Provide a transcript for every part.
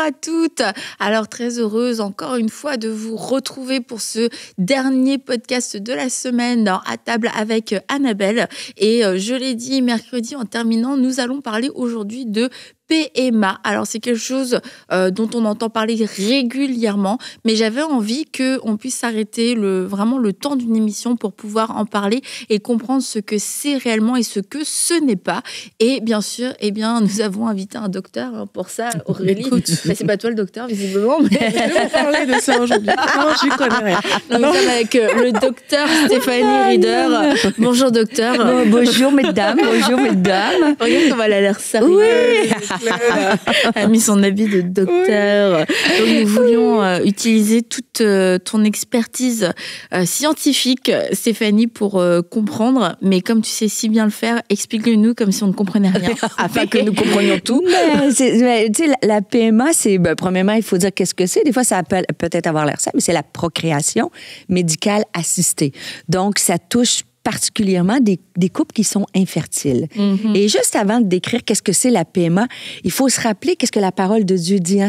à toutes. Alors, très heureuse encore une fois de vous retrouver pour ce dernier podcast de la semaine dans À table avec Annabelle. Et je l'ai dit mercredi en terminant, nous allons parler aujourd'hui de PMA. Alors, c'est quelque chose dont on entend parler régulièrement, mais j'avais envie qu'on puisse s'arrêter vraiment le temps d'une émission pour pouvoir en parler et comprendre ce que c'est réellement et ce que ce n'est pas. Et bien sûr, nous avons invité un docteur pour ça, Aurélie. C'est pas toi le docteur, visiblement. Mais... Je vais vous parler de ça aujourd'hui. Non, je connais rien. Nous sommes avec le docteur Stéphanie Rieder. Bonjour, docteur. Bonjour, mesdames. Bonjour, mesdames. Regarde comme elle a l'air sérieuse. Oui. Elle a mis son habit de docteur. Oui. Donc, nous voulions utiliser toute ton expertise scientifique, Stéphanie, pour comprendre. Mais comme tu sais si bien le faire, explique-le-nous comme si on ne comprenait rien, afin que nous comprenions tout. Tu sais, la PMA, c'est, premièrement, il faut dire qu'est-ce que c'est. Des fois, ça peut-être avoir l'air simple, mais c'est la procréation médicale assistée. Donc, ça touche particulièrement des couples qui sont infertiles. Mm-hmm. Et juste avant de décrire qu'est-ce que c'est la PMA, il faut se rappeler qu'est-ce que la parole de Dieu dit.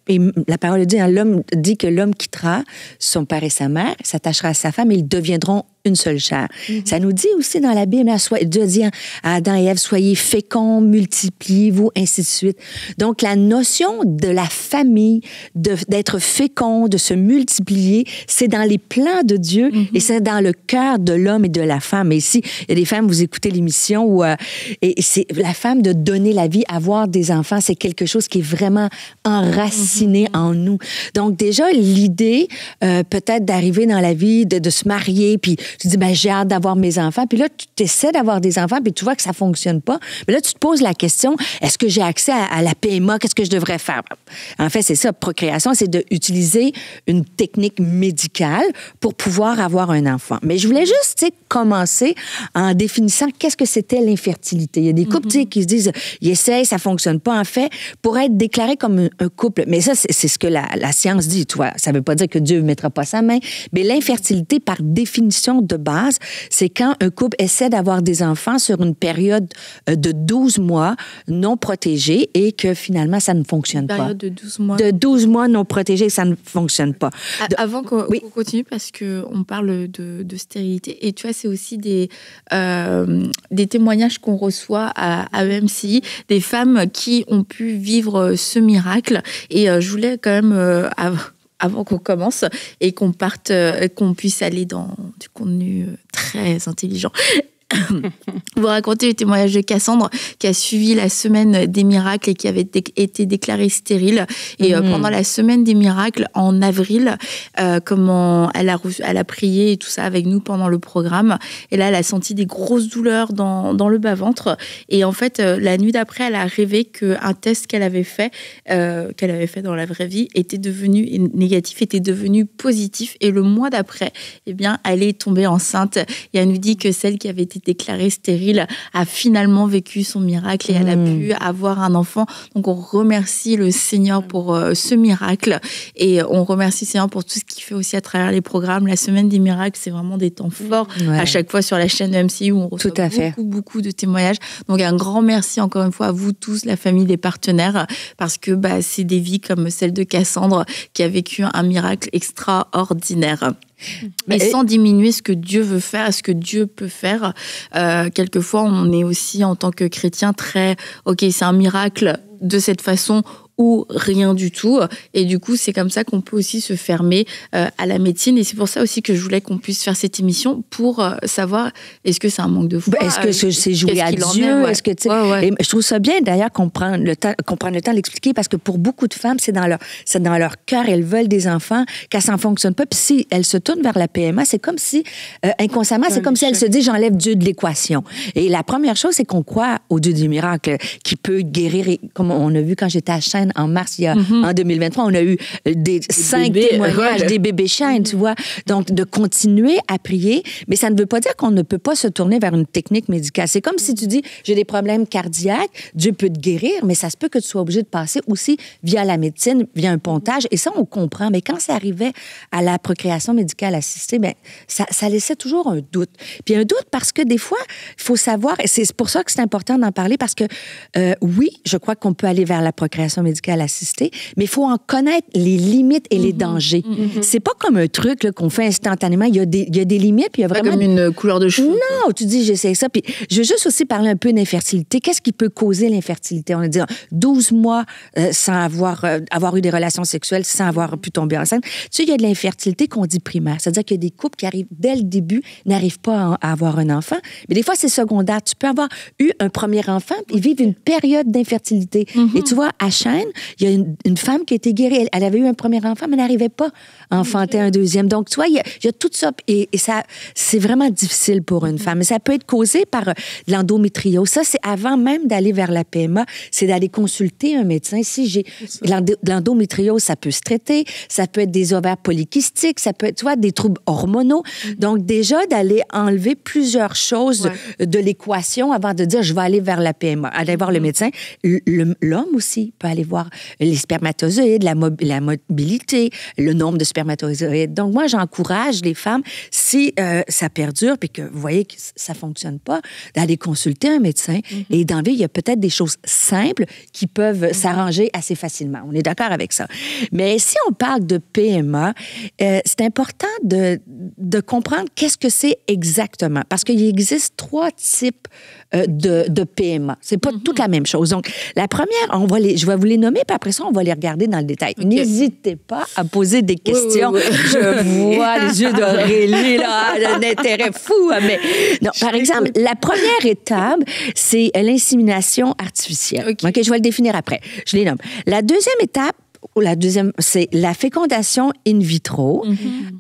Et la parole de Dieu, l'homme dit que l'homme quittera son père et sa mère, s'attachera à sa femme et ils deviendront une seule chair. Mm-hmm. Ça nous dit aussi dans la Bible, Dieu dit à Adam et Ève, soyez féconds, multipliez-vous, ainsi de suite. Donc, la notion de la famille, d'être fécond, de se multiplier, c'est dans les plans de Dieu et c'est dans le cœur de l'homme et de la femme. Et ici, il y a des femmes, vous écoutez l'émission où et c'est la femme de donner la vie, avoir des enfants, c'est quelque chose qui est vraiment enraciné en nous. Donc, déjà, l'idée, peut-être d'arriver dans la vie, de se marier, puis tu dis, j'ai hâte d'avoir mes enfants. Puis là, tu essaies d'avoir des enfants, puis tu vois que ça fonctionne pas. Mais là, tu te poses la question, est-ce que j'ai accès à la PMA? Qu'est-ce que je devrais faire? En fait, c'est ça, procréation, c'est d'utiliser une technique médicale pour pouvoir avoir un enfant. Mais je voulais juste, commencer en définissant qu'est-ce que c'était l'infertilité. Il y a des couples, qui se disent, ils essayent, ça fonctionne pas. En fait, pour être déclaré comme un couple, mais ça, c'est ce que la science dit, tu vois. Ça veut pas dire que Dieu ne mettra pas sa main, mais l'infertilité, par définition de base, c'est quand un couple essaie d'avoir des enfants sur une période de 12 mois non protégée et que finalement, ça ne fonctionne pas. Une période de 12 mois. De 12 mois non protégée, ça ne fonctionne pas. Avant qu'on continue, parce qu'on parle de stérilité, et tu vois, c'est aussi des témoignages qu'on reçoit à EMCI, des femmes qui ont pu vivre ce miracle. Et je voulais quand même... avant qu'on commence et qu'on puisse aller dans du contenu très intelligent. Vous racontez le témoignage de Cassandre qui a suivi la semaine des miracles et qui avait été déclarée stérile. Et pendant la semaine des miracles, en avril, comment elle a prié et tout ça avec nous pendant le programme. Et là, elle a senti des grosses douleurs dans le bas-ventre. Et en fait, la nuit d'après, elle a rêvé qu'un test qu'elle avait fait dans la vraie vie, était devenu négatif, était devenu positif. Et le mois d'après, elle est tombée enceinte. Et elle nous dit que celle qui avait été déclarée stérile a finalement vécu son miracle et elle a pu avoir un enfant. Donc, on remercie le Seigneur pour ce miracle et on remercie le Seigneur pour tout ce qu'il fait aussi à travers les programmes. La semaine des miracles, c'est vraiment des temps forts à chaque fois sur la chaîne de MCI où on reçoit beaucoup de témoignages. Donc, un grand merci encore une fois à vous tous, la famille, les partenaires, parce que c'est des vies comme celle de Cassandre qui a vécu un miracle extraordinaire. Mais sans diminuer ce que Dieu veut faire, ce que Dieu peut faire. Quelquefois, on est aussi, en tant que chrétien, très... OK, c'est un miracle de cette façon ou rien du tout. Et du coup, c'est comme ça qu'on peut aussi se fermer à la médecine. Et c'est pour ça aussi que je voulais qu'on puisse faire cette émission pour savoir, est-ce que c'est un manque de foi? Est-ce que c'est jouer à Dieu? Est-ce que, Et je trouve ça bien, d'ailleurs, qu'on prenne le temps d'expliquer, parce que pour beaucoup de femmes, c'est dans leur cœur, elles veulent des enfants, qu'elles s'en fonctionnent pas. Puis si elles se tournent vers la PMA, c'est comme si, inconsciemment, c'est comme si elles se disent, j'enlève Dieu de l'équation. Et la première chose, c'est qu'on croit au Dieu du miracle, qui peut guérir. Et comme on a vu quand j'étais à Chêne en mars, en 2023, on a eu des 5 témoignages, des bébés Chêne, tu vois. Donc, de continuer à prier, mais ça ne veut pas dire qu'on ne peut pas se tourner vers une technique médicale. C'est comme si tu dis, j'ai des problèmes cardiaques, Dieu peut te guérir, mais ça se peut que tu sois obligé de passer aussi via la médecine, via un pontage, et ça, on comprend. Mais quand ça arrivait à la procréation médicale assistée, ça laissait toujours un doute. Puis un doute parce que des fois, il faut savoir, et c'est pour ça que c'est important d'en parler, parce que oui, je crois qu'on peut aller vers la procréation médicale médicale assistée, mais il faut en connaître les limites et les dangers. C'est pas comme un truc là, qu'on fait instantanément. Il y a des limites, puis il y a Pas vraiment... comme une couleur de cheveux. Non, tu dis, j'essaie ça. Puis je veux juste aussi parler un peu d'infertilité. Qu'est-ce qui peut causer l'infertilité? On a dit 12 mois sans avoir eu des relations sexuelles, sans avoir pu tomber enceinte. Tu sais, il y a de l'infertilité qu'on dit primaire. C'est-à-dire qu'il y a des couples qui arrivent dès le début, n'arrivent pas à avoir un enfant. Mais des fois, c'est secondaire. Tu peux avoir eu un premier enfant, puis vivre une période d'infertilité. Et tu vois, à Chêne, il y a une femme qui a été guérie. Elle avait eu un premier enfant, mais n'arrivait pas à enfanter un deuxième. Donc, tu vois, il y a tout ça. Et ça, c'est vraiment difficile pour une femme. Mais ça peut être causé par de l'endométriose. Ça, c'est avant même d'aller vers la PMA, c'est d'aller consulter un médecin. Si j'ai l'endométriose, ça peut se traiter. Ça peut être des ovaires polykystiques. Ça peut être, tu vois, des troubles hormonaux. Donc, déjà, d'aller enlever plusieurs choses de l'équation avant de dire, je vais aller vers la PMA, aller voir le médecin. L'homme aussi peut aller voir les spermatozoïdes, la mobilité, le nombre de spermatozoïdes. Donc, moi, j'encourage les femmes, si ça perdure puis que vous voyez que ça fonctionne pas, d'aller consulter un médecin et d'enlever. Il y a peut-être des choses simples qui peuvent s'arranger assez facilement. On est d'accord avec ça. Mais si on parle de PMA, c'est important de comprendre qu'est-ce que c'est exactement. Parce qu'il existe 3 types de PMA. C'est pas toute la même chose. Donc, la première, je vais vous les nommer, puis après ça, on va les regarder dans le détail. Okay. N'hésitez pas à poser des questions. Oui. Je vois les yeux d'Aurélie, là, un intérêt fou. Mais non, par exemple, la première étape, c'est l'insémination artificielle. OK, je vais le définir après. Je les nomme. La deuxième étape, c'est la fécondation in vitro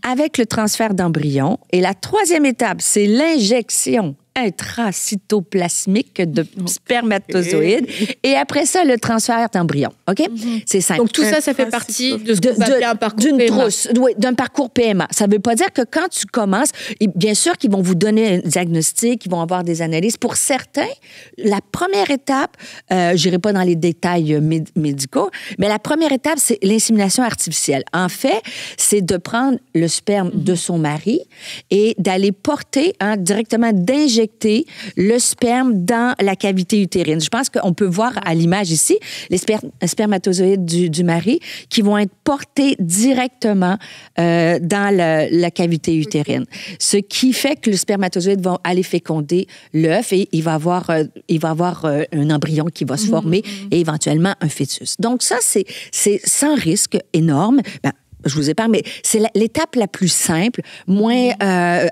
avec le transfert d'embryon. Et la troisième étape, c'est l'injection intracytoplasmique de spermatozoïdes. Et après ça, le transfert d'embryon. OK? C'est simple. Donc, tout ça, ça fait partie de ce qu'on va appeler un parcours PMA. D'un parcours PMA. Ça ne veut pas dire que quand tu commences, bien sûr qu'ils vont vous donner un diagnostic, ils vont avoir des analyses. Pour certains, la première étape, je n'irai pas dans les détails médicaux, mais la première étape, c'est l'insémination artificielle. En fait, c'est de prendre le sperme de son mari et d'aller porter directement d'injecter le sperme dans la cavité utérine. Je pense qu'on peut voir à l'image ici les spermatozoïdes du mari qui vont être portés directement dans la cavité utérine. Ce qui fait que le spermatozoïde va aller féconder l'œuf et il va avoir un embryon qui va se former et éventuellement un fœtus. Donc ça, c'est sans risque énorme. Je vous épargne, mais c'est l'étape la plus simple, moins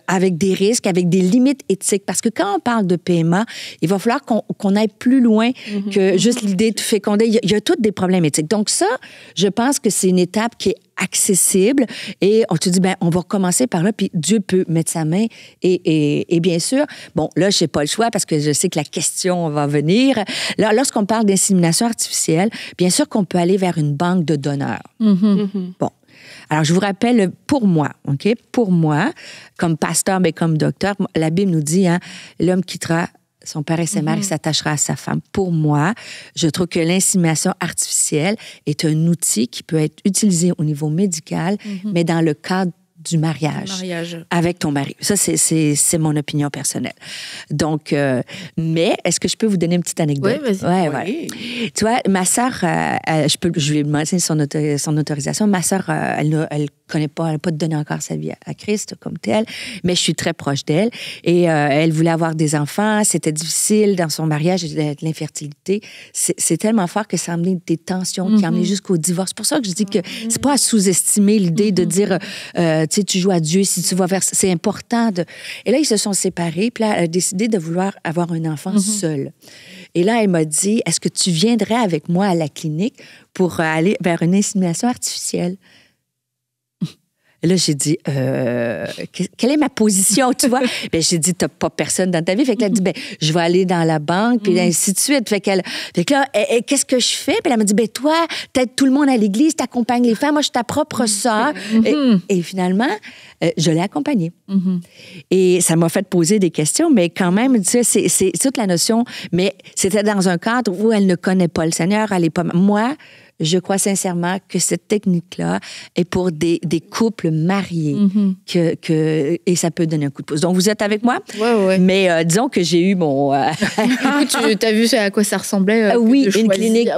avec des risques, avec des limites éthiques. Parce que quand on parle de PMA, il va falloir qu'on aille plus loin que juste l'idée de féconder. Il y a tous des problèmes éthiques. Donc ça, je pense que c'est une étape qui est accessible et on te dit, on va commencer par là, puis Dieu peut mettre sa main et bien sûr, bon, là, je n'ai pas le choix parce que je sais que la question va venir. Là, lorsqu'on parle d'insémination artificielle, bien sûr qu'on peut aller vers une banque de donneurs. Bon. Alors, je vous rappelle, pour moi, OK? Pour moi, comme pasteur, mais comme docteur, la Bible nous dit, l'homme quittera son père et sa mère, il s'attachera à sa femme. Pour moi, je trouve que l'insémination artificielle est un outil qui peut être utilisé au niveau médical, mais dans le cadre du mariage avec ton mari. Ça, c'est mon opinion personnelle. Donc, mais est-ce que je peux vous donner une petite anecdote? Oui, vas-y. Ouais. Tu vois, ma sœur, je lui ai demandé son autorisation. Ma sœur, elle connaît pas, elle n'a pas donné encore sa vie à Christ comme tel, mais je suis très proche d'elle. Et elle voulait avoir des enfants. C'était difficile dans son mariage, l'infertilité. C'est tellement fort que ça a amené des tensions qui ont amené jusqu'au divorce. C'est pour ça que je dis que c'est pas à sous-estimer l'idée de dire, tu sais, tu joues à Dieu si tu vas vers... C'est important de... Et là, ils se sont séparés, puis là, elle a décidé de vouloir avoir un enfant seule. Et là, elle m'a dit, est-ce que tu viendrais avec moi à la clinique pour aller vers une insémination artificielle? Et là, j'ai dit, quelle est ma position, tu vois? Bien, j'ai dit, t'as pas personne dans ta vie. Fait qu'elle a dit, je vais aller dans la banque, puis ainsi de suite. Fait que là, qu'est-ce que je fais? Puis elle m'a dit, toi, t'aides tout le monde à l'église, t'accompagnes les femmes, moi, je suis ta propre sœur. Et finalement, je l'ai accompagnée. Et ça m'a fait poser des questions, mais quand même, tu sais, c'est toute la notion. Mais c'était dans un cadre où elle ne connaît pas le Seigneur, elle est pas... Moi, je crois sincèrement que cette technique-là est pour des couples mariés et ça peut donner un coup de pouce. Donc, vous êtes avec moi? Ouais. Mais disons que j'ai eu mon... Tu as vu à quoi ça ressemblait? Oui, une clinique.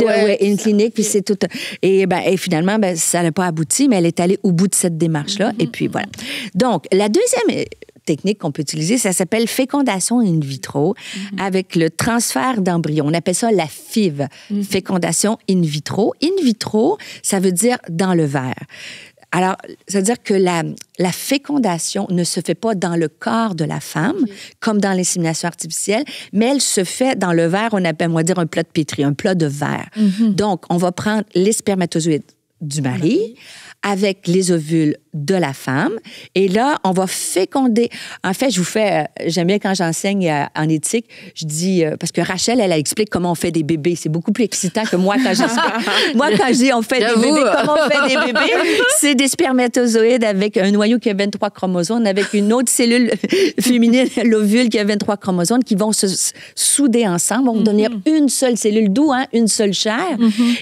Une clinique, puis c'est tout... Et finalement, ça n'a pas abouti, mais elle est allée au bout de cette démarche-là. Et puis, voilà. Donc, la deuxième technique qu'on peut utiliser, ça s'appelle fécondation in vitro avec le transfert d'embryon. On appelle ça la FIV, fécondation in vitro. In vitro, ça veut dire dans le verre. Alors, ça veut dire que la fécondation ne se fait pas dans le corps de la femme, comme dans l'insémination artificielle, mais elle se fait dans le verre, on appelle, on va dire, un plat de pétri, un plat de verre. Donc, on va prendre les spermatozoïdes du mari avec les ovules de la femme. Et là, on va féconder. En fait, j'aime bien quand j'enseigne en éthique, je dis, parce que Rachel, elle explique comment on fait des bébés. C'est beaucoup plus excitant que moi quand j'explique. Moi, quand je dis on fait des bébés, comment on fait des bébés? C'est des spermatozoïdes avec un noyau qui a 23 chromosomes, avec une autre cellule féminine, l'ovule qui a 23 chromosomes, qui vont se souder ensemble, vont devenir une seule cellule, d'où une seule chair,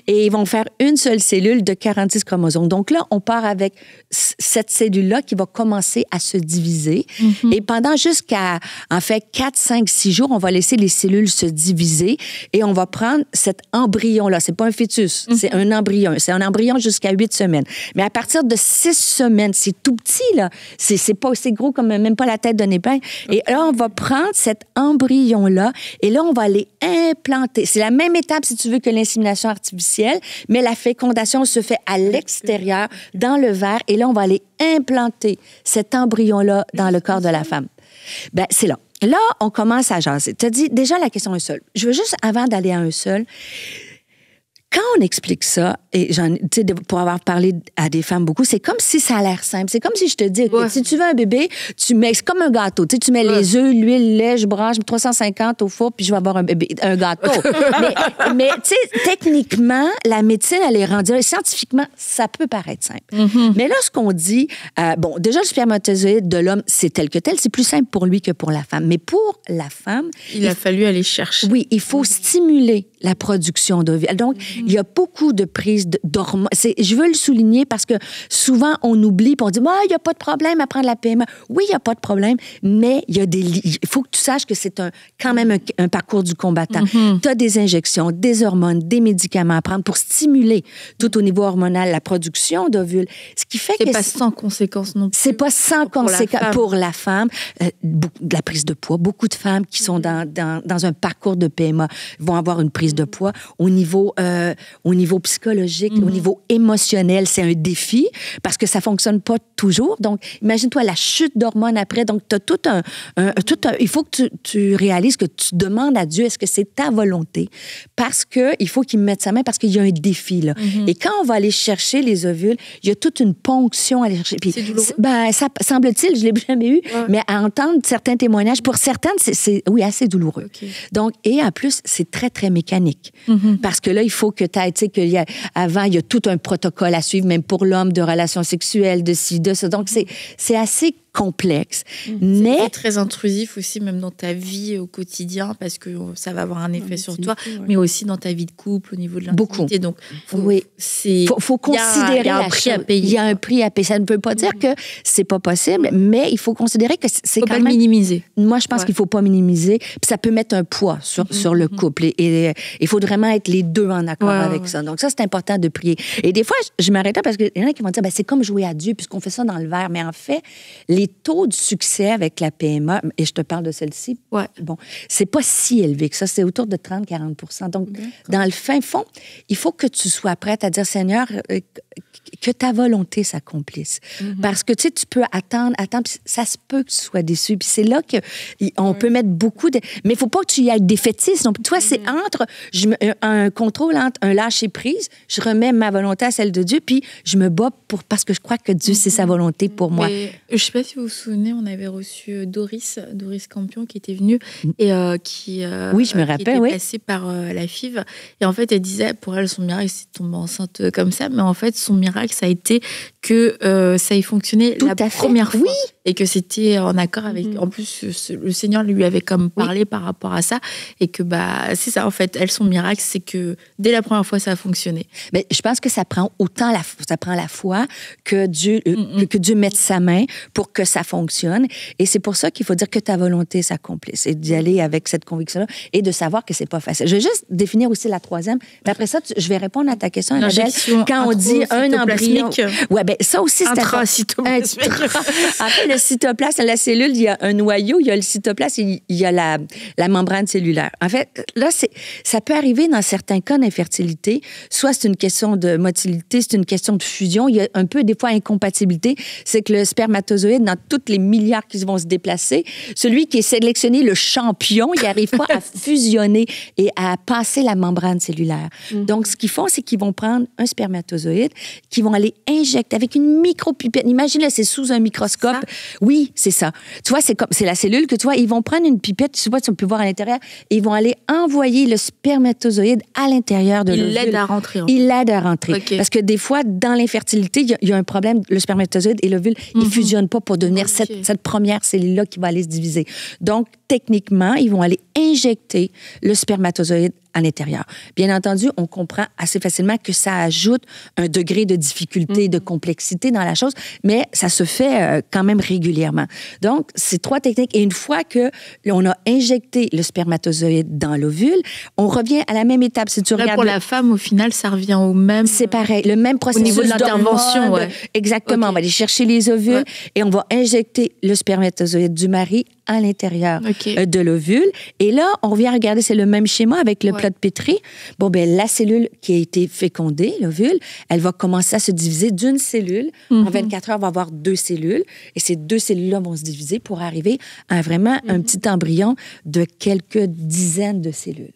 et ils vont faire une seule cellule de 46 chromosomes. Donc là, on part avec cette cellule-là qui va commencer à se diviser. Et pendant jusqu'à, en fait, 4, 5, 6 jours, on va laisser les cellules se diviser et on va prendre cet embryon-là. C'est pas un fœtus, c'est un embryon. C'est un embryon jusqu'à 8 semaines. Mais à partir de 6 semaines, c'est tout petit, là. C'est pas aussi gros comme même pas la tête d'un épingle. Et là, on va prendre cet embryon-là et là, on va aller implanter. C'est la même étape, si tu veux, que l'insémination artificielle, mais la fécondation se fait à l'extérieur, dans le verre, et là, on va aller implanter cet embryon-là dans le corps de la femme. C'est là. Là, on commence à jaser. Tu as dit, déjà, la question est seule. Je veux juste, avant d'aller à un seul, quand on explique ça, et pour avoir parlé à des femmes beaucoup, c'est comme si ça a l'air simple. C'est comme si je te dis, écoute, si tu veux un bébé, c'est comme un gâteau. Tu mets les œufs, l'huile, le lait, je branche 350 au four, puis je vais avoir un bébé, un gâteau. mais tu sais, techniquement, la médecine, elle est rendue, scientifiquement, ça peut paraître simple. Mais là, ce qu'on dit, déjà, le spermatozoïde de l'homme, c'est tel que tel, c'est plus simple pour lui que pour la femme. Mais pour la femme... Il a fallu aller chercher. Oui, il faut stimuler la production d'ovules. Donc, il y a beaucoup de prises d'hormones. Je veux le souligner parce que souvent, on oublie et on dit « il n'y a pas de problème à prendre la PMA ». Oui, il n'y a pas de problème, mais il faut que tu saches que c'est quand même un parcours du combattant. Tu as des injections, des hormones, des médicaments à prendre pour stimuler tout au niveau hormonal la production d'ovules. Ce qui fait que... C'est pas sans conséquence non plus. C'est pas sans conséquence pour la femme. De la prise de poids. Beaucoup de femmes qui sont dans un parcours de PMA vont avoir une prise de poids. Au niveau psychologique, au niveau émotionnel, c'est un défi parce que ça fonctionne pas toujours. Donc, imagine-toi la chute d'hormones après. Donc, tu as il faut que tu réalises que tu demandes à Dieu, est-ce que c'est ta volonté? Parce que il faut qu'il me mette sa main parce qu'il y a un défi, là. Et quand on va aller chercher les ovules, il y a toute une ponction à aller chercher. Puis, c'est douloureux? Ça semble-t-il, je l'ai jamais eu, mais à entendre certains témoignages, pour certaines, c'est assez douloureux. Okay. Donc, et en plus, c'est très, très mécanique. Parce que là, il faut que tu ailles, tu sais, avant, il y a tout un protocole à suivre, même pour l'homme, de relations sexuelles, de ci, de ça. Donc, c'est assez complexe. Mais c'est très intrusif aussi, même dans ta vie au quotidien, parce que ça va avoir un effet sur toi, mais aussi dans ta vie de couple, au niveau de l'intimité. Donc, faut considérer il y a un prix à payer. Il y a un prix à payer. Ça ne peut pas dire que c'est pas possible, mais il faut considérer que c'est quand même... Faut pas minimiser. Moi, je pense qu'il faut pas minimiser. Puis ça peut mettre un poids sur le couple. Et il faut vraiment être les deux en accord avec ça. Donc ça, c'est important de prier. Et des fois, je m'arrête là parce qu'il y en a qui vont dire, c'est comme jouer à Dieu puisqu'on fait ça dans le verre. Mais en fait, les taux de succès avec la PMA, et je te parle de celle-ci, bon, c'est pas si élevé que ça, c'est autour de 30-40 %. Donc, dans le fin fond, il faut que tu sois prête à dire, Seigneur, que ta volonté s'accomplisse. Parce que, tu sais, tu peux attendre, puis ça se peut que tu sois déçu. Puis c'est là qu'on peut mettre beaucoup de... Mais il ne faut pas que tu y ailles défaitiste. Donc, toi, c'est entre un contrôle, entre un lâcher-prise, je remets ma volonté à celle de Dieu, puis je me bats parce que je crois que Dieu, c'est sa volonté pour moi. Mais, je ne sais pas si vous vous souvenez, on avait reçu Doris Campion qui était venue et qui était passée par la FIV. Et en fait, elle disait, pour elle, son miracle, c'est de tomber enceinte comme ça. Mais en fait, son miracle, ça a été que ça ait fonctionné Tout la à fait. première fois. Oui. Et que c'était en accord avec... En plus, le Seigneur lui avait comme parlé par rapport à ça. Et que c'est ça, en fait. Elle, son miracle, c'est que dès la première fois, ça a fonctionné. Mais je pense que ça prend autant ça prend la foi que Dieu mette sa main pour que ça fonctionne. Et c'est pour ça qu'il faut dire que ta volonté s'accomplisse et d'y aller avec cette conviction-là et de savoir que c'est pas facile. Je vais juste définir aussi la troisième. Mais après ça, je vais répondre à ta question, Annabelle. Quand on dit un embryon... Ouais, ben ça aussi, c'est... Intracytoplasmique. En fait, le cytoplasme, la cellule, il y a un noyau, il y a le cytoplasme, il y a la membrane cellulaire. En fait, là, ça peut arriver dans certains cas d'infertilité. Soit c'est une question de motilité, c'est une question de fusion. Il y a un peu, des fois, incompatibilité. C'est que le spermatozoïde, dans tous les milliards qui vont se déplacer, celui qui est sélectionné, le champion, il n'arrive pas à fusionner et à passer la membrane cellulaire. Donc, ce qu'ils font, c'est qu'ils vont prendre un spermatozoïde, qu'ils vont aller injecter avec une micropipette. Imagine, là, c'est sous un microscope. Oui, c'est ça. Tu vois, c'est la cellule que tu vois. Ils vont prendre une pipette, tu sais pas si on peut voir à l'intérieur, et ils vont aller envoyer le spermatozoïde à l'intérieur de l'ovule. Il l'aide à rentrer. Il l'aide à rentrer. Okay. Parce que des fois, dans l'infertilité, il y a un problème. Le spermatozoïde et l'ovule, ils ne fusionnent pas pour devenir cette première cellule-là qui va aller se diviser. Donc, techniquement, ils vont aller injecter le spermatozoïde à l'intérieur. Bien entendu, on comprend assez facilement que ça ajoute un degré de difficulté, de complexité dans la chose, mais ça se fait quand même régulièrement. Donc, c'est 3 techniques. Et une fois qu'on a injecté le spermatozoïde dans l'ovule, on revient à la même étape. Si tu regardes pour la femme, au final, ça revient au même... C'est pareil. Le même processus. Au niveau de l'intervention, Exactement. Okay. On va aller chercher les ovules et on va injecter le spermatozoïde du mari à l'intérieur de l'ovule. Et là, on revient regarder, c'est le même schéma avec le plat de Petri. Bon, ben la cellule qui a été fécondée, l'ovule, elle va commencer à se diviser d'une cellule. En 24 heures, on va avoir 2 cellules. Et ces 2 cellules-là vont se diviser pour arriver à vraiment un petit embryon de quelques dizaines de cellules.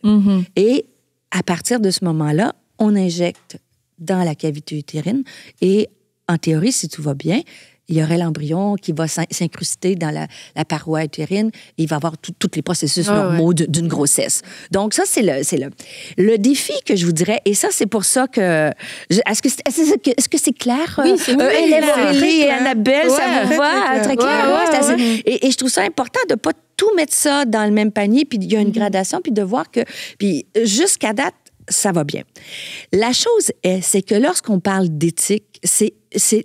Et à partir de ce moment-là, on injecte dans la cavité utérine et, en théorie, si tout va bien, il y aurait l'embryon qui va s'incruster dans la paroi utérine et il va avoir tous les processus normaux d'une grossesse. Donc, ça, c'est le défi que je vous dirais. Et ça, c'est pour ça que... Est-ce que c'est clair? Oui, c'est Élève et Annabelle, ça vous va? Très clair? Et je trouve ça important de ne pas tout mettre ça dans le même panier, puis il y a une gradation, puis de voir que... Puis jusqu'à date, ça va bien. La chose c'est que lorsqu'on parle d'éthique, c'est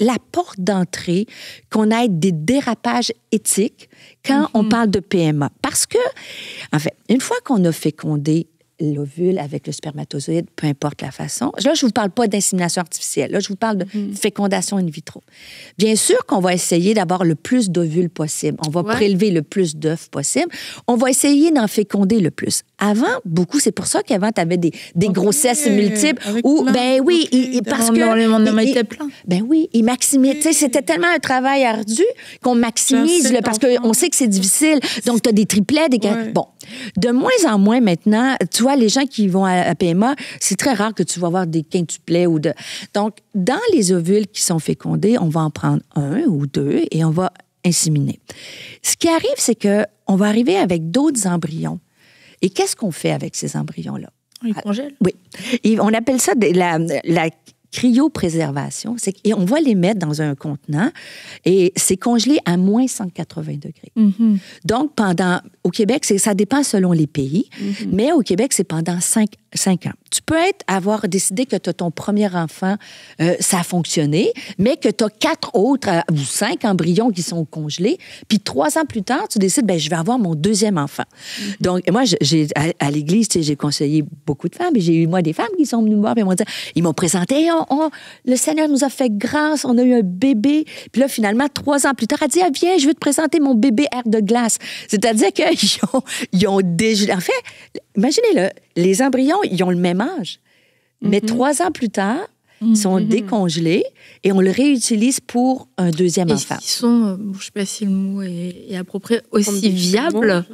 la porte d'entrée qu'on ait des dérapages éthiques quand on parle de PMA. Parce que, en fait, une fois qu'on a fécondé l'ovule avec le spermatozoïde, peu importe la façon. Là, je ne vous parle pas d'insémination artificielle. Là, je vous parle de fécondation in vitro. Bien sûr qu'on va essayer d'avoir le plus d'ovules possible. On va prélever le plus d'œufs possible. On va essayer d'en féconder le plus. Avant, beaucoup, c'est pour ça qu'avant, tu avais des grossesses multiples où, parce que... On en mettait plein. Ben oui, ils maximisent. Tu sais, c'était tellement un travail ardu qu'on maximise, parce qu'on sait que c'est difficile. Donc, tu as des triplets, Bon, de moins en moins maintenant, tu vois, les gens qui vont à PMA, c'est très rare que tu vas avoir des quintuplets ou de... Donc, dans les ovules qui sont fécondés, on va en prendre 1 ou 2 et on va inséminer. Ce qui arrive, c'est qu'on va arriver avec d'autres embryons. Et qu'est-ce qu'on fait avec ces embryons-là? On les congèle? Oui. Et on appelle ça la cryopréservation. Et on va les mettre dans un contenant et c'est congelé à moins 180 degrés. Donc, au Québec, ça dépend selon les pays, mais au Québec, c'est pendant 5 ans. Tu peux avoir décidé que tu as ton premier enfant, ça a fonctionné, mais que tu as 4 autres ou 5 embryons qui sont congelés, puis 3 ans plus tard, tu décides, je vais avoir mon 2e enfant. Donc, moi, à l'église, j'ai conseillé beaucoup de femmes, et j'ai eu, moi, des femmes qui sont venues me voir, puis ils m'ont présenté, le Seigneur nous a fait grâce, on a eu un bébé, puis là, finalement, 3 ans plus tard, elle dit, viens, je veux te présenter mon bébé air de glace. C'est-à-dire qu'ils ont déjà... En fait, imaginez-le, les embryons, ils ont le même âge. Mais 3 ans plus tard, ils sont décongelés et on le réutilise pour un 2e enfant. Ils sont, je ne sais pas si le mot est approprié, aussi viables.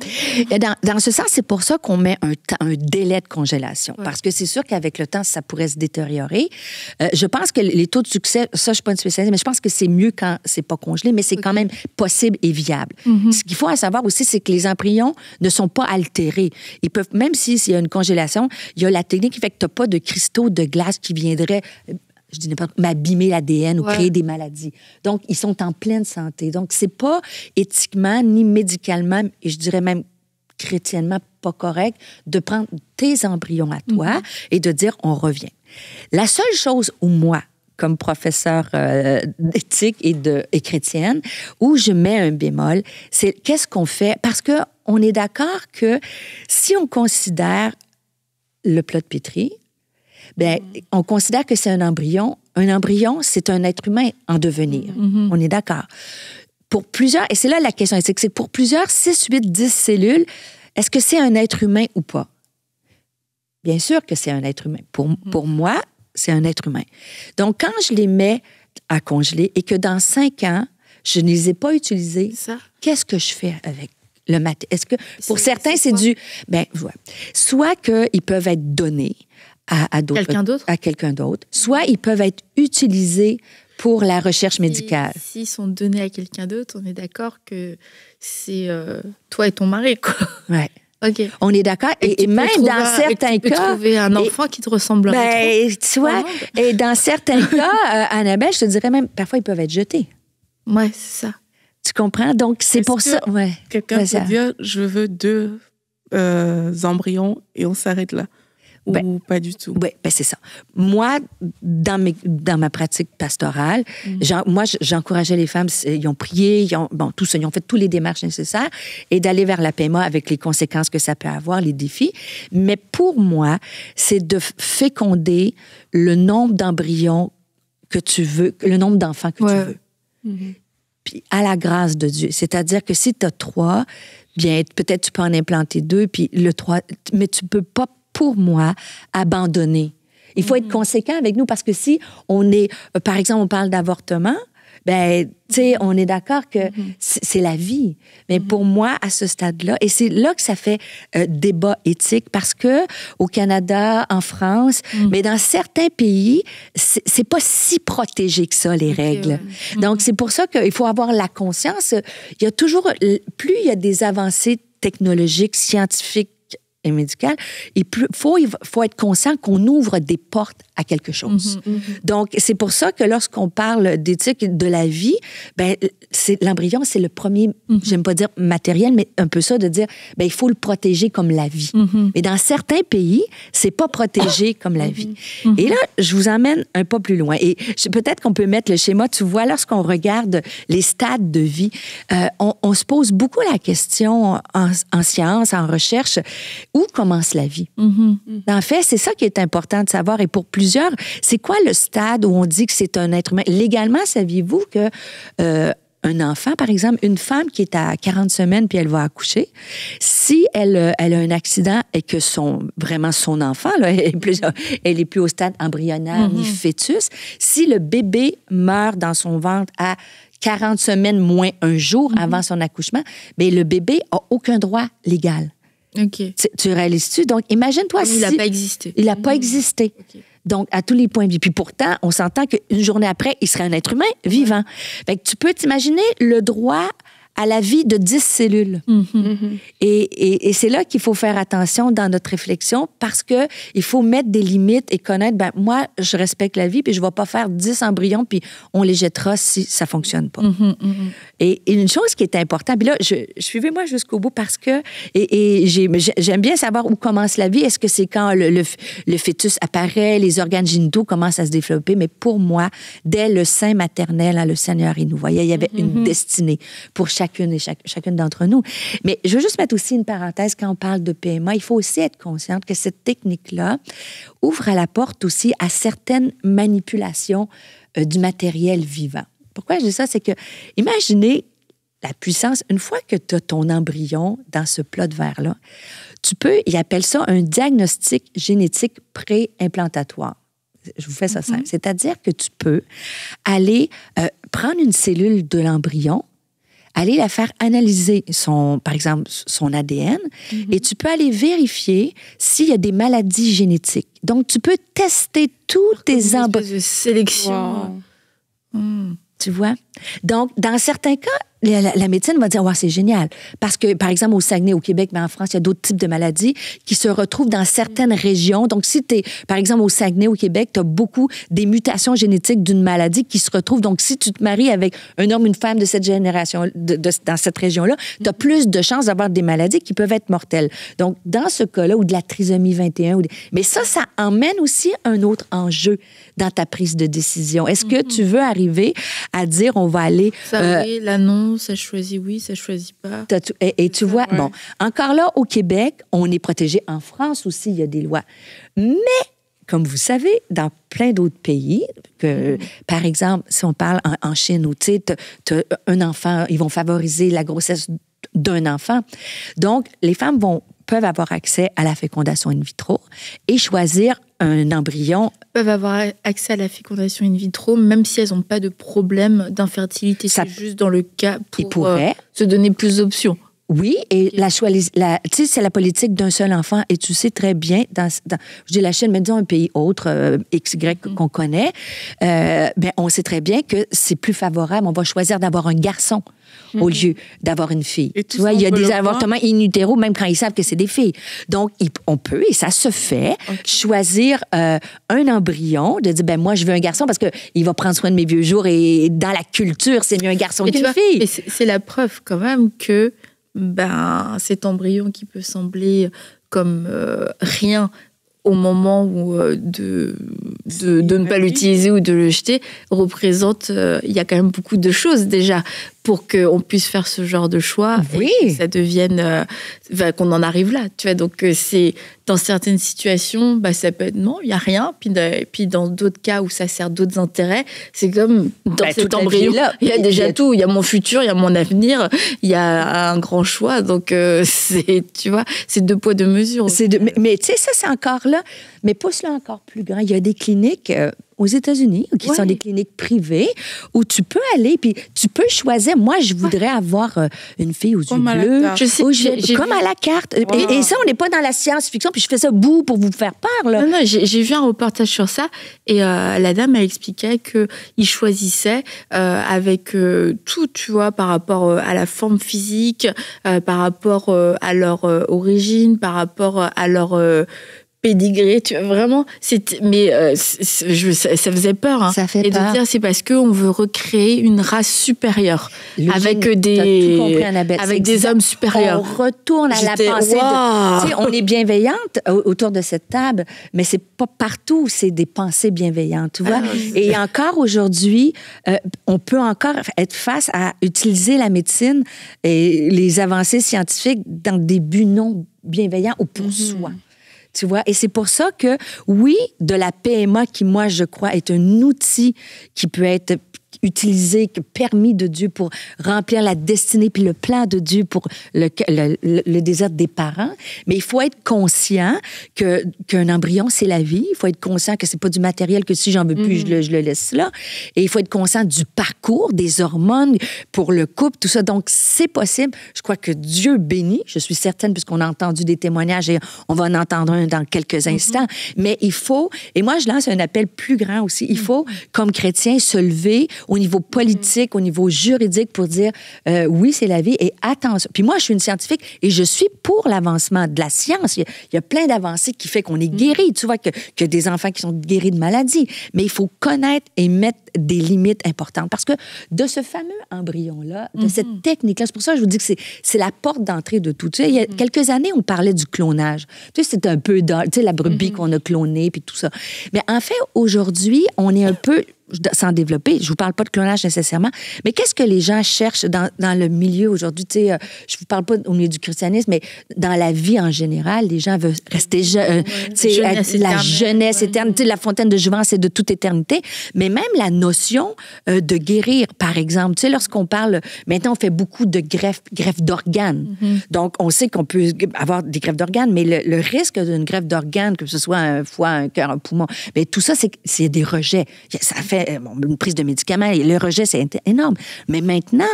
Et dans ce sens, c'est pour ça qu'on met un délai de congélation. Parce que c'est sûr qu'avec le temps, ça pourrait se détériorer. Je pense que les taux de succès, ça, je ne suis pas une spécialiste, mais je pense que c'est mieux quand c'est pas congelé, mais c'est quand même possible et viable. Ce qu'il faut savoir aussi, c'est que les embryons ne sont pas altérés. Ils peuvent, même s'il y a une congélation, il y a la technique qui fait que tu n'as pas de cristaux de glace qui viendraient je dis n'importe quoi, mais abîmer l'ADN ou Ouais. créer des maladies. Donc, ils sont en pleine santé. Donc, c'est pas éthiquement ni médicalement, et je dirais même chrétiennement pas correct de prendre tes embryons à toi et de dire on revient. La seule chose où moi, comme professeur d'éthique et chrétienne, où je mets un bémol, c'est qu'est-ce qu'on fait? Parce qu'on est d'accord que si on considère le plat de pétri, ben, on considère que c'est un embryon. Un embryon, c'est un être humain en devenir. On est d'accord. Pour plusieurs, et c'est là la question, c'est que c'est pour plusieurs 6, 8, 10 cellules, est-ce que c'est un être humain ou pas? Bien sûr que c'est un être humain. Pour moi, c'est un être humain. Donc, quand je les mets à congeler et que dans 5 ans, je ne les ai pas utilisés, Ça. qu'est-ce que je fais avec le matériel? Est-ce que, pour C'est certains, c'est quoi? du... Ben, ouais. Soit qu'ils peuvent être donnés à d'autres, Quelqu'un d'autre? à quelqu'un d'autre, soit ils peuvent être utilisés pour la recherche médicale. S'ils sont donnés à quelqu'un d'autre, on est d'accord que c'est toi et ton mari, quoi. Ouais. OK. On est d'accord. tu Et peux même trouver dans certains tu peux cas... trouver un enfant qui te ressemblerait Ben, tu vois, et dans certains cas, Annabelle, je te dirais même, parfois, ils peuvent être jetés. trop. Ouais, c'est ça. Tu comprends? Donc, c'est Est-ce pour que ça. Ouais. Quelqu'un Ouais, ça- peut dire, je veux 2 embryons et on s'arrête là. Ou Ben, pas du tout. Oui, ben c'est ça. Moi, dans ma pratique pastorale, j'encourageais les femmes, ils ont prié, ils ont fait toutes les démarches nécessaires et d'aller vers la PMA avec les conséquences que ça peut avoir, les défis. Mais pour moi, c'est de féconder le nombre d'embryons que tu veux, le nombre d'enfants que tu veux. Puis à la grâce de Dieu. C'est-à-dire que si tu as 3, bien, peut-être tu peux en implanter 2, puis le 3, mais tu peux pas, pour moi, abandonner. Il faut être conséquent avec nous parce que si on est, par exemple, on parle d'avortement, ben, tu sais, on est d'accord que c'est la vie. Mais pour moi, à ce stade-là, et c'est là que ça fait débat éthique parce que au Canada, en France, mais dans certains pays, c'est pas si protégé que ça, les règles. Ouais. Donc, c'est pour ça qu'il faut avoir la conscience. Il y a toujours, plus il y a des avancées technologiques, scientifiques, et médicale, il faut être conscient qu'on ouvre des portes à quelque chose. Donc, c'est pour ça que lorsqu'on parle d'éthique de la vie, ben, l'embryon, c'est le premier, j'aime pas dire matériel, mais un peu ça, de dire, ben, il faut le protéger comme la vie. Mais dans certains pays, c'est pas protégé comme la vie. Et là, je vous emmène un pas plus loin. Et peut-être qu'on peut mettre le schéma. Tu vois, lorsqu'on regarde les stades de vie, on se pose beaucoup la question en science, en recherche, où commence la vie? En fait, c'est ça qui est important de savoir. Et pour plusieurs, c'est quoi le stade où on dit que c'est un être humain? Légalement, saviez-vous que un enfant, par exemple, une femme qui est à 40 semaines puis elle va accoucher, si elle a un accident et que vraiment son enfant, là, elle est plus au stade embryonnaire ni fœtus, si le bébé meurt dans son ventre à 40 semaines moins un jour avant son accouchement, bien, le bébé a aucun droit légal. OK. Tu réalises-tu? Donc, imagine-toi si... Il n'a pas existé. Il n'a pas existé. OK. Donc, à tous les points de vue. Puis pourtant, on s'entend qu'une journée après, il serait un être humain vivant. Fait que tu peux t'imaginer le droit à la vie de 10 cellules. Et c'est là qu'il faut faire attention dans notre réflexion parce que il faut mettre des limites et connaître, ben moi, je respecte la vie puis je vais pas faire 10 embryons puis on les jettera si ça fonctionne pas. Et une chose qui est importante, puis là, suivez-moi jusqu'au bout parce que, j'aime bien savoir où commence la vie. Est-ce que c'est quand le fœtus apparaît, les organes génitaux commencent à se développer? Mais pour moi, dès le sein maternel, le Seigneur, il nous voyait, il y avait une destinée pour chacune d'entre nous. Mais je veux juste mettre aussi une parenthèse quand on parle de PMA. Il faut aussi être consciente que cette technique-là ouvre la porte aussi à certaines manipulations du matériel vivant. Pourquoi je dis ça? C'est que, imaginez la puissance, une fois que tu as ton embryon dans ce plat de verre-là, tu peux, ils appellent ça un diagnostic génétique pré-implantatoire. Je vous fais ça simple. C'est-à-dire que tu peux aller prendre une cellule de l'embryon, aller la faire analyser, par exemple, son ADN, et tu peux aller vérifier s'il y a des maladies génétiques. Donc, tu peux tester tous tes embryons. De sélection. Wow. Tu vois? Donc, dans certains cas, la médecine va dire, ouais, c'est génial. Parce que, par exemple, au Saguenay, au Québec, mais en France, il y a d'autres types de maladies qui se retrouvent dans certaines régions. Donc, si tu es, par exemple, au Saguenay, au Québec, tu as beaucoup des mutations génétiques d'une maladie qui se retrouvent. Donc, si tu te maries avec un homme, une femme de cette génération, dans cette région-là, tu as plus de chances d'avoir des maladies qui peuvent être mortelles. Donc, dans ce cas-là, ou de la trisomie 21, mais ça emmène aussi un autre enjeu dans ta prise de décision. Est-ce que tu veux arriver à dire, on va aller... Ça oui, là non, ça choisit oui, ça choisit pas. Et tu vois, bon, encore là, au Québec, on est protégé. En France aussi, il y a des lois. Mais, comme vous savez, dans plein d'autres pays, par exemple, si on parle en Chine, où tu sais, un enfant, ils vont favoriser la grossesse d'un enfant. Donc, les femmes peuvent avoir accès à la fécondation in vitro et choisir un embryon. Peuvent avoir accès à la fécondation in vitro, même si elles n'ont pas de problème d'infertilité. C'est juste dans le cas pour se donner plus d'options. Oui, et tu sais, c'est la politique d'un seul enfant. Et tu sais très bien, je dis la Chine, mais disons un pays autre, XY qu'on connaît, on sait très bien que c'est plus favorable. On va choisir d'avoir un garçon au lieu d'avoir une fille. Tu vois, il y a des avortements in utero, même quand ils savent que c'est des filles. Donc, on peut, et ça se fait, choisir un embryon, de dire, moi, je veux un garçon parce qu'il va prendre soin de mes vieux jours et dans la culture, c'est mieux un garçon qu'une fille. Mais c'est la preuve quand même que cet embryon qui peut sembler comme rien au moment où de ne pas l'utiliser ou de le jeter, représente, il y a quand même beaucoup de choses déjà pour qu'on puisse faire ce genre de choix et que ça devienne, qu'on en arrive là. Tu vois, donc c'est dans certaines situations, ça peut être non, il n'y a rien. Puis dans d'autres cas où ça sert d'autres intérêts, c'est comme dans cet embryon, il y a déjà tout. Il y a mon futur, il y a mon avenir, il y a un grand choix. Donc tu vois, c'est 2 poids 2 mesures. Mais tu sais, ça c'est encore là, mais pousse-le encore plus grand. Il y a des cliniques aux États-Unis, qui sont des cliniques privées, où tu peux aller, puis tu peux choisir. Moi, je voudrais avoir une fille aux yeux bleus. Comme à la carte. Et ça, on n'est pas dans la science-fiction, puis je fais ça pour vous faire peur. Là. Non, j'ai vu un reportage sur ça, et la dame, elle expliquait qu'ils choisissaient avec tout, tu vois, par rapport à la forme physique, par rapport à leur origine, par rapport à leur... pédigré, tu vois, vraiment, ça faisait peur. Hein. Ça fait peur. Et de dire, c'est parce qu'on veut recréer une race supérieure, avec des hommes supérieurs. On retourne à la pensée. Tu sais, on est bienveillante autour de cette table, mais c'est pas partout, c'est des pensées bienveillantes, tu vois. Et encore aujourd'hui, on peut encore être face à utiliser la médecine et les avancées scientifiques dans des buts non bienveillants ou pour soi. Tu vois? Et c'est pour ça que, oui, de la PMA, qui, moi, je crois, est un outil qui peut être utilisé, permis de Dieu pour remplir la destinée puis le plan de Dieu pour le désir des parents. Mais il faut être conscient qu'un embryon, c'est la vie. Il faut être conscient que c'est pas du matériel que si j'en veux plus, je le laisse là. Et il faut être conscient du parcours, des hormones pour le couple, tout ça. Donc, c'est possible. Je crois que Dieu bénit. Je suis certaine, puisqu'on a entendu des témoignages et on va en entendre un dans quelques instants. Mais il faut, et moi, je lance un appel plus grand aussi. Il faut, comme chrétien, se lever au niveau politique, au niveau juridique pour dire oui, c'est la vie et attention. Puis moi, je suis une scientifique et je suis pour l'avancement de la science. Il y a plein d'avancées qui fait qu'on est guéri. Tu vois, que des enfants qui sont guéris de maladies. Mais il faut connaître et mettre des limites importantes. Parce que de ce fameux embryon-là, de cette technique-là, c'est pour ça que je vous dis que c'est la porte d'entrée de tout. Tu sais, il y a quelques années, on parlait du clonage. Tu sais, c'est un peu, tu sais, la brebis qu'on a clonée puis tout ça. Mais en fait, aujourd'hui, on est un peu... sans développer, je vous parle pas de clonage nécessairement, mais qu'est-ce que les gens cherchent dans le milieu aujourd'hui? Tu sais, je vous parle pas au milieu du christianisme, mais dans la vie en général, les gens veulent rester jeunes, tu sais, la jeunesse éterne, tu sais, la fontaine de jouvence, c'est de toute éternité, mais même la notion de guérir, par exemple, tu sais, lorsqu'on parle, maintenant on fait beaucoup de greffes d'organes, donc on sait qu'on peut avoir des greffes d'organes, mais le risque d'une greffe d'organes, que ce soit un foie, un cœur, un poumon, mais tout ça, c'est des rejets. Ça fait une prise de médicaments, et le rejet, c'est énorme. Mais maintenant,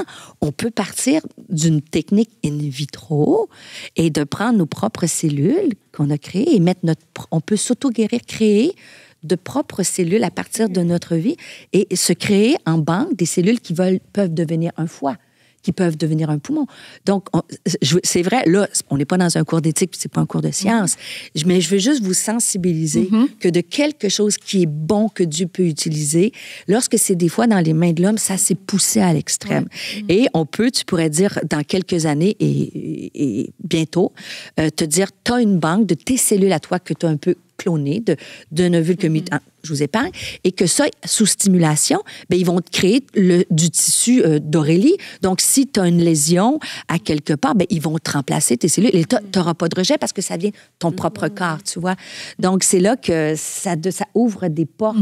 on peut partir d'une technique in vitro et de prendre nos propres cellules qu'on a créées et mettre on peut s'auto-guérir, créer de propres cellules à partir de notre vie et se créer en banque des cellules qui peuvent devenir un foie, qui peuvent devenir un poumon. Donc, c'est vrai, là, on n'est pas dans un cours d'éthique, puis c'est pas un cours de science, mais je veux juste vous sensibiliser que de quelque chose qui est bon que Dieu peut utiliser, lorsque c'est des fois dans les mains de l'homme, ça s'est poussé à l'extrême. Et tu pourrais dire, dans quelques années et bientôt, te dire, tu as une banque de tes cellules à toi que tu as un peu clonées, d'un ovule que je vous épargne, et que ça, sous stimulation, ben, ils vont te créer du tissu d'Aurélie. Donc, si tu as une lésion à quelque part, ben, ils vont te remplacer tes cellules et tu n'auras pas de rejet parce que ça devient ton propre corps, tu vois. Donc, c'est là que ça ouvre des portes.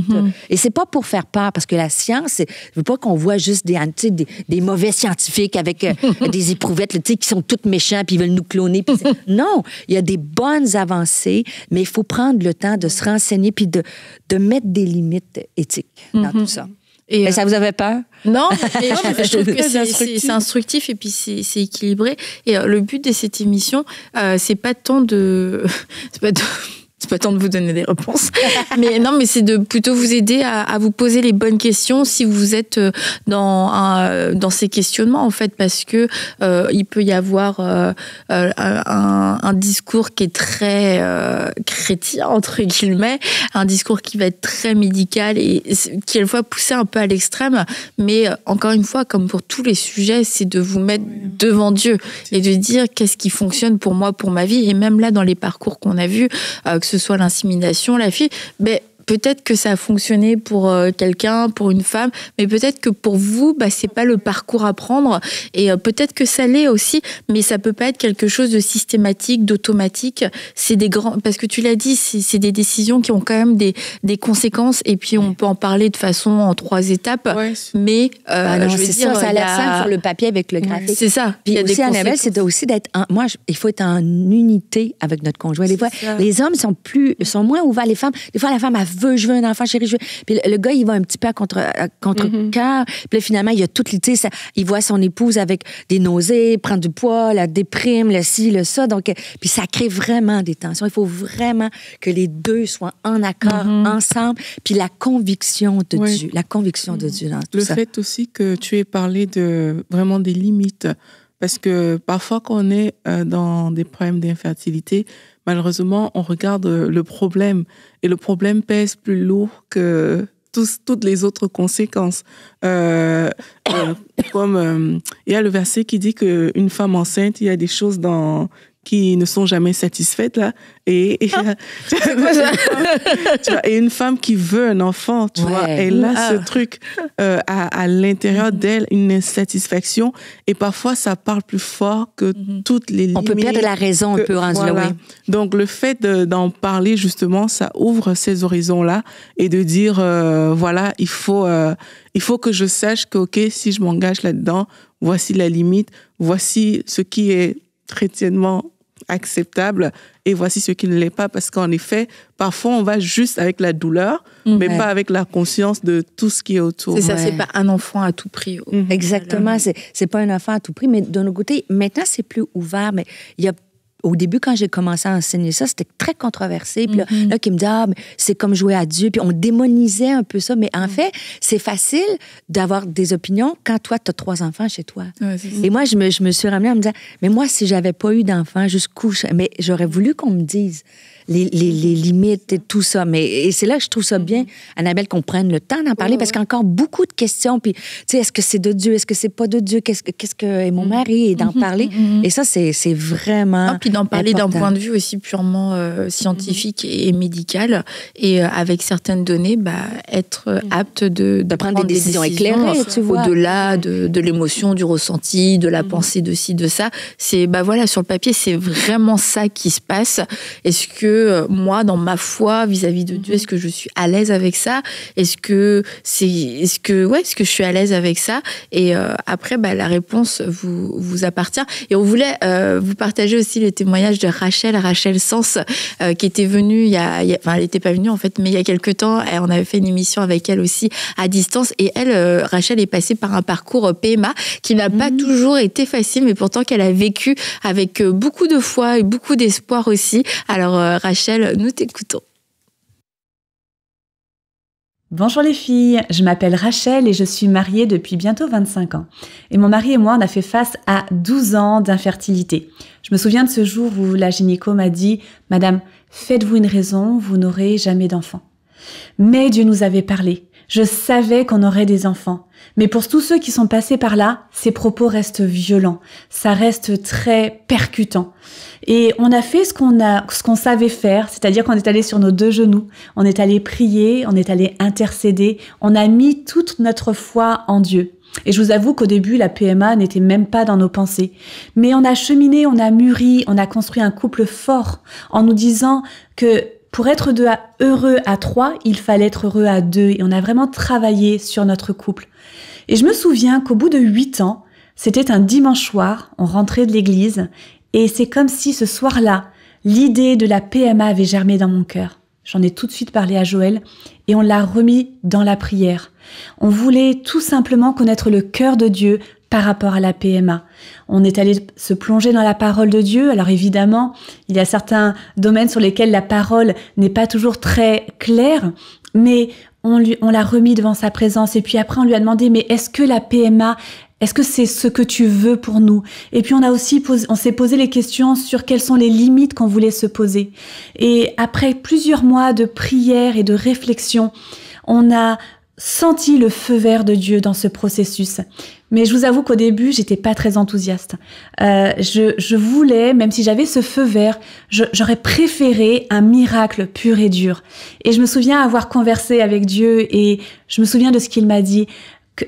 Et c'est pas pour faire peur, parce que la science, je veux pas qu'on voit juste des mauvais scientifiques avec des éprouvettes, tu sais, qui sont toutes méchants puis ils veulent nous cloner. Non, il y a des bonnes avancées, mais il faut prendre le temps de se renseigner puis de mettre des limites éthiques dans tout ça. Et ça vous avait peur? Non, mais je trouve que c'est instructif et puis c'est équilibré. Et le but de cette émission, c'est pas tant de... C'est pas tant de vous donner des réponses, mais c'est de plutôt vous aider à vous poser les bonnes questions si vous êtes dans ces questionnements, en fait, parce que il peut y avoir un discours qui est très chrétien, entre guillemets, un discours qui va être très médical et qui est, une fois, poussé un peu à l'extrême, mais encore une fois, comme pour tous les sujets, c'est de vous mettre devant Dieu et de dire qu'est-ce qui fonctionne pour moi, pour ma vie, et même là, dans les parcours qu'on a vus, que ce soit l'insémination, la fille, ben, peut-être que ça a fonctionné pour quelqu'un, pour une femme, mais peut-être que pour vous, c'est pas le parcours à prendre, et peut-être que ça l'est aussi, mais ça peut pas être quelque chose de systématique, d'automatique. C'est parce que tu l'as dit, c'est des décisions qui ont quand même des conséquences, et puis on peut en parler de façon en 3 étapes, mais je veux dire, ça a l'air simple sur le papier avec le graphique. C'est ça. Puis aussi, Annabelle, c'est aussi d'être il faut être en unité avec notre conjoint. Des fois, les hommes sont moins ouverts, les femmes, des fois la femme je veux un enfant, chérie, je veux. Puis le gars, il va un petit peu à contre-cœur. Puis là, finalement, il y a toute l'idée. Il voit son épouse avec des nausées, prendre du poids, la déprime, le ci, le ça. Donc, puis ça crée vraiment des tensions. Il faut vraiment que les deux soient en accord, ensemble. Puis la conviction de Dieu. La conviction de Dieu dans tout ça. Le fait aussi que tu aies parlé vraiment des limites. Parce que parfois, quand on est dans des problèmes d'infertilité, malheureusement, on regarde le problème et le problème pèse plus lourd que toutes les autres conséquences. Comme il y a le verset qui dit qu'une femme enceinte, il y a des choses qui ne sont jamais satisfaites là, et une femme qui veut un enfant, tu vois, elle a ce truc à l'intérieur d'elle, une insatisfaction, et parfois ça parle plus fort que toutes les limites. On peut perdre la raison, on peut rendre là, oui. Donc le fait d'en parler justement, ça ouvre ces horizons là, et de dire voilà, il faut que je sache que si je m'engage là-dedans, voici la limite, voici ce qui est chrétiennement acceptable et voici ce qui ne l'est pas, parce qu'en effet, parfois on va juste avec la douleur, mais pas avec la conscience de tout ce qui est autour. C'est ça, c'est pas un enfant à tout prix. Exactement, c'est pas un enfant à tout prix, mais d'un autre côté, maintenant c'est plus ouvert, mais il y a au début, quand j'ai commencé à enseigner ça, c'était très controversé. Puis là, qui me dit, mais c'est comme jouer à Dieu. Puis on démonisait un peu ça. Mais en fait, c'est facile d'avoir des opinions quand toi, tu as 3 enfants chez toi. Ouais, et moi, je me suis ramenée à me dire, mais moi, si j'avais pas eu d'enfants, jusqu'où... Mais j'aurais voulu qu'on me dise les limites et tout ça. Et c'est là que je trouve ça bien, Annabelle, qu'on prenne le temps d'en parler, parce qu'il y a encore beaucoup de questions. Puis, tu sais, est-ce que c'est de Dieu? Est-ce que c'est pas de Dieu? Qu'est-ce que est mon mari? Et d'en parler. Et ça, c'est vraiment puis d'en parler d'un point de vue aussi purement scientifique et médical. Et avec certaines données, être apte de prendre des décisions éclairées, tu vois. Au-delà de l'émotion, du ressenti, de la pensée de ci, de ça. C'est, voilà, sur le papier, c'est vraiment ça qui se passe. Est-ce que moi, dans ma foi vis-à-vis de Dieu, est-ce que je suis à l'aise avec ça? Est-ce que je suis à l'aise avec ça? Et après, la réponse vous appartient. Et on voulait vous partager aussi le témoignage de Rachel Sens, qui était venue elle n'était pas venue en fait, mais il y a quelque temps, on avait fait une émission avec elle aussi à distance. Et elle, Rachel, est passée par un parcours PMA qui n'a pas toujours été facile, mais pourtant qu'elle a vécu avec beaucoup de foi et beaucoup d'espoir aussi. Alors, Rachel, nous t'écoutons. Bonjour les filles, je m'appelle Rachel et je suis mariée depuis bientôt 25 ans. Et mon mari et moi, on a fait face à 12 ans d'infertilité. Je me souviens de ce jour où la gynéco m'a dit « Madame, faites-vous une raison, vous n'aurez jamais d'enfant. » Mais Dieu nous avait parlé. Je savais qu'on aurait des enfants. Mais pour tous ceux qui sont passés par là, ces propos restent violents. Ça reste très percutant. Et on a fait ce qu'on savait faire, c'est-à-dire qu'on est allé sur nos 2 genoux, on est allé prier, on est allé intercéder, on a mis toute notre foi en Dieu. Et je vous avoue qu'au début, la PMA n'était même pas dans nos pensées. Mais on a cheminé, on a mûri, on a construit un couple fort en nous disant que pour être heureux à 3, il fallait être heureux à 2. Et on a vraiment travaillé sur notre couple. Et je me souviens qu'au bout de 8 ans, c'était un dimanche soir, on rentrait de l'église, et c'est comme si ce soir-là, l'idée de la PMA avait germé dans mon cœur. J'en ai tout de suite parlé à Joël, et on l'a remis dans la prière. On voulait tout simplement connaître le cœur de Dieu par rapport à la PMA. On est allé se plonger dans la parole de Dieu. Alors évidemment, il y a certains domaines sur lesquels la parole n'est pas toujours très claire, mais on l'a remis devant sa présence. Et puis après, on lui a demandé, mais est-ce que la PMA, est-ce que c'est ce que tu veux pour nous? Et puis on s'est posé les questions sur quelles sont les limites qu'on voulait se poser. Et après plusieurs mois de prière et de réflexion, on a senti le feu vert de Dieu dans ce processus. Mais je vous avoue qu'au début, j'étais pas très enthousiaste. Je voulais, même si j'avais ce feu vert, j'aurais préféré un miracle pur et dur. Et je me souviens avoir conversé avec Dieu et je me souviens de ce qu'il m'a dit.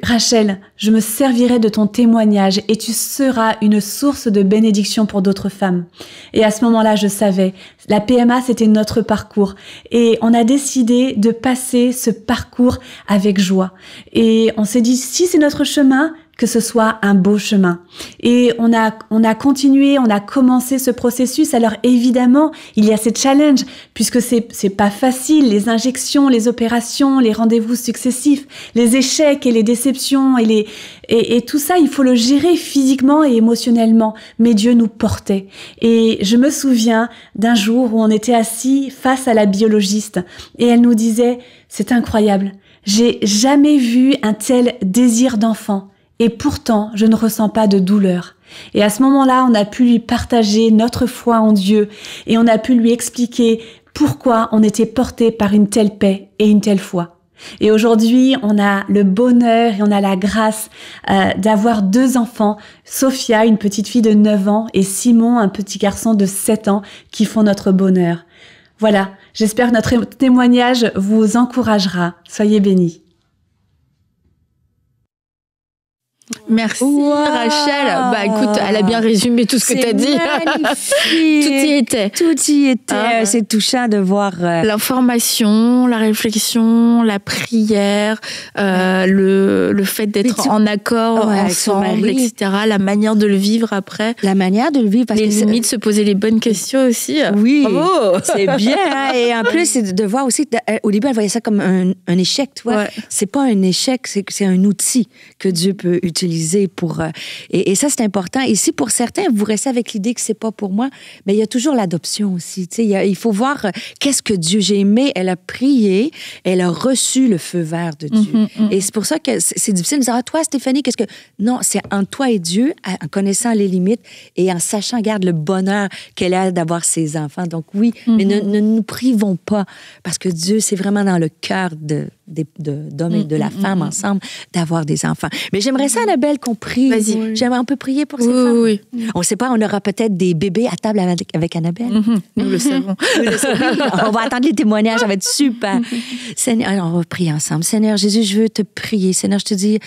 Rachel, je me servirai de ton témoignage et tu seras une source de bénédiction pour d'autres femmes. Et à ce moment-là, je savais, la PMA, c'était notre parcours. Et on a décidé de passer ce parcours avec joie. Et on s'est dit, si c'est notre chemin, que ce soit un beau chemin. Et on a continué, on a commencé ce processus. Alors évidemment, il y a ces challenges, puisque c'est pas facile, les injections, les opérations, les rendez-vous successifs, les échecs et les déceptions et tout ça, il faut le gérer physiquement et émotionnellement. Mais Dieu nous portait. Et je me souviens d'un jour où on était assis face à la biologiste et elle nous disait, c'est incroyable, j'ai jamais vu un tel désir d'enfant. Et pourtant, je ne ressens pas de douleur. Et à ce moment-là, on a pu lui partager notre foi en Dieu et on a pu lui expliquer pourquoi on était porté par une telle paix et une telle foi. Et aujourd'hui, on a le bonheur et on a la grâce d'avoir 2 enfants, Sophia, une petite fille de 9 ans, et Simon, un petit garçon de 7 ans, qui font notre bonheur. Voilà, j'espère que notre témoignage vous encouragera. Soyez bénis. Merci Rachel. Bah écoute, elle a bien résumé tout ce que tu as dit. Tout y était. Tout y était. C'est touchant de voir l'information, la réflexion, la prière, le fait d'être en accord ensemble, etc. La manière de le vivre après. La manière de le vivre. Parce les limites, se poser les bonnes questions aussi. Oui, bravo. C'est bien. Hein? Et en plus, c'est de voir aussi, au début, elle voyait ça comme un échec. Tu vois? Ouais. C'est pas un échec, c'est un outil que Dieu peut utiliser pour et ça c'est important. Et si pour certains vous restez avec l'idée que c'est pas pour moi, mais il y a toujours l'adoption aussi. Tu sais, il faut voir qu'est-ce que Dieu. J'ai aimé, elle a prié, elle a reçu le feu vert de Dieu. Et c'est pour ça que c'est difficile de dire toi Stéphanie, qu'est-ce que non, c'est en toi et Dieu, en connaissant les limites et en sachant garde le bonheur qu'elle a d'avoir ses enfants. Donc oui, mais ne nous privons pas parce que Dieu c'est vraiment dans le cœur d'hommes et de la femme ensemble d'avoir des enfants. Mais j'aimerais ça, Annabelle, qu'on prie. Vas-y. J'aimerais un peu prier pour ces femmes. Oui. On ne sait pas, on aura peut-être des bébés à table avec Annabelle. Nous le savons. On va attendre les témoignages, ça va être super. Seigneur, alors on va prier ensemble. Seigneur Jésus, je veux te prier. Seigneur, je te dis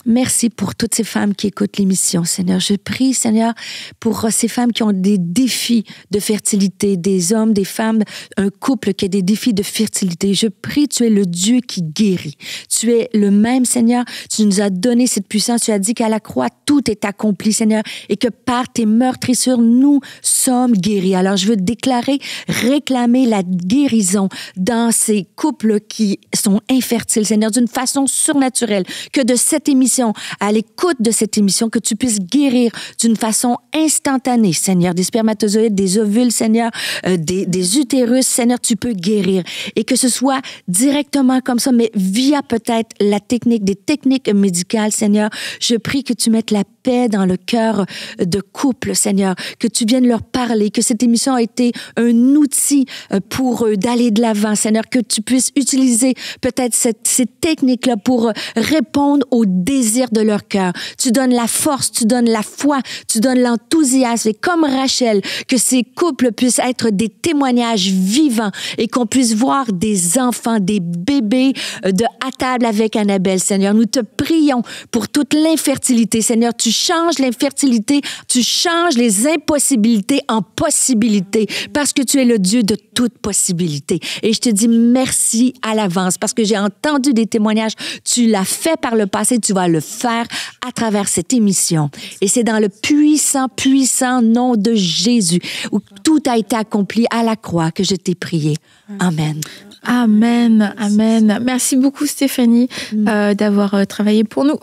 merci pour toutes ces femmes qui écoutent l'émission, Seigneur. Je prie, Seigneur, pour ces femmes qui ont des défis de fertilité, des hommes, des femmes, un couple qui a des défis de fertilité. Je prie, tu es le Dieu qui guérit. Tu es le même, Seigneur. Tu nous as donné cette puissance. Tu as dit qu'à la croix, tout est accompli, Seigneur, et que par tes meurtrissures, nous sommes guéris. Alors, je veux déclarer, réclamer la guérison dans ces couples qui sont infertiles, Seigneur, d'une façon surnaturelle, que de cette émission, à l'écoute de cette émission, que tu puisses guérir d'une façon instantanée, Seigneur, des spermatozoïdes, des ovules, Seigneur, des utérus, Seigneur, tu peux guérir. Et que ce soit directement comme comme ça, mais via peut-être des techniques médicales, Seigneur, je prie que tu mettes la paix dans le cœur de couple, Seigneur, que tu viennes leur parler, que cette émission a été un outil pour eux d'aller de l'avant, Seigneur, que tu puisses utiliser peut-être ces techniques-là pour répondre aux désirs de leur cœur. Tu donnes la force, tu donnes la foi, tu donnes l'enthousiasme, et comme Rachel, que ces couples puissent être des témoignages vivants et qu'on puisse voir des enfants, des bébés à table avec Annabelle, Seigneur. Nous te prions pour toute l'infertilité, Seigneur. Tu changes l'infertilité, tu changes les impossibilités en possibilités parce que tu es le Dieu de toute possibilité. Et je te dis merci à l'avance parce que j'ai entendu des témoignages. Tu l'as fait par le passé, tu vas le faire à travers cette émission. Et c'est dans le puissant, puissant nom de Jésus où tout a été accompli à la croix que je t'ai prié. Amen. Amen, amen. Merci beaucoup Stéphanie d'avoir travaillé pour nous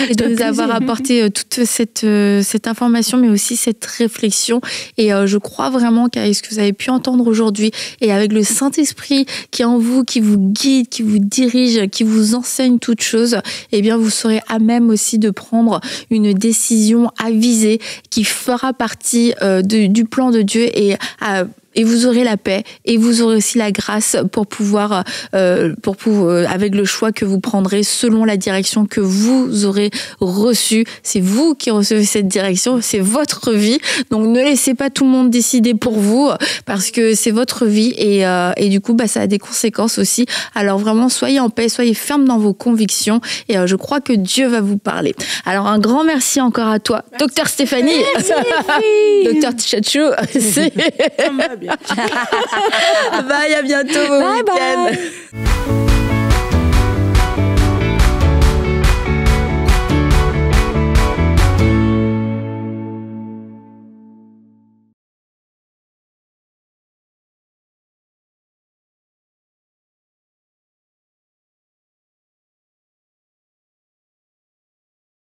et de nous avoir apporté toute cette information, mais aussi cette réflexion. Et je crois vraiment qu'avec ce que vous avez pu entendre aujourd'hui et avec le Saint-Esprit qui est en vous, qui vous guide, qui vous dirige, qui vous enseigne toutes choses, eh bien vous serez à même aussi de prendre une décision avisée qui fera partie du plan de Dieu et vous aurez la paix et vous aurez aussi la grâce pour pouvoir, avec le choix que vous prendrez selon la direction que vous aurez reçue. C'est vous qui recevez cette direction, c'est votre vie. Donc ne laissez pas tout le monde décider pour vous parce que c'est votre vie et du coup ça a des conséquences aussi. Alors vraiment soyez en paix, soyez fermes dans vos convictions et je crois que Dieu va vous parler. Alors un grand merci encore à toi, Docteur Stéphanie, Docteur Tchachou. Ça me va bien. Bye, à bientôt. Bon bye week-end. Bye.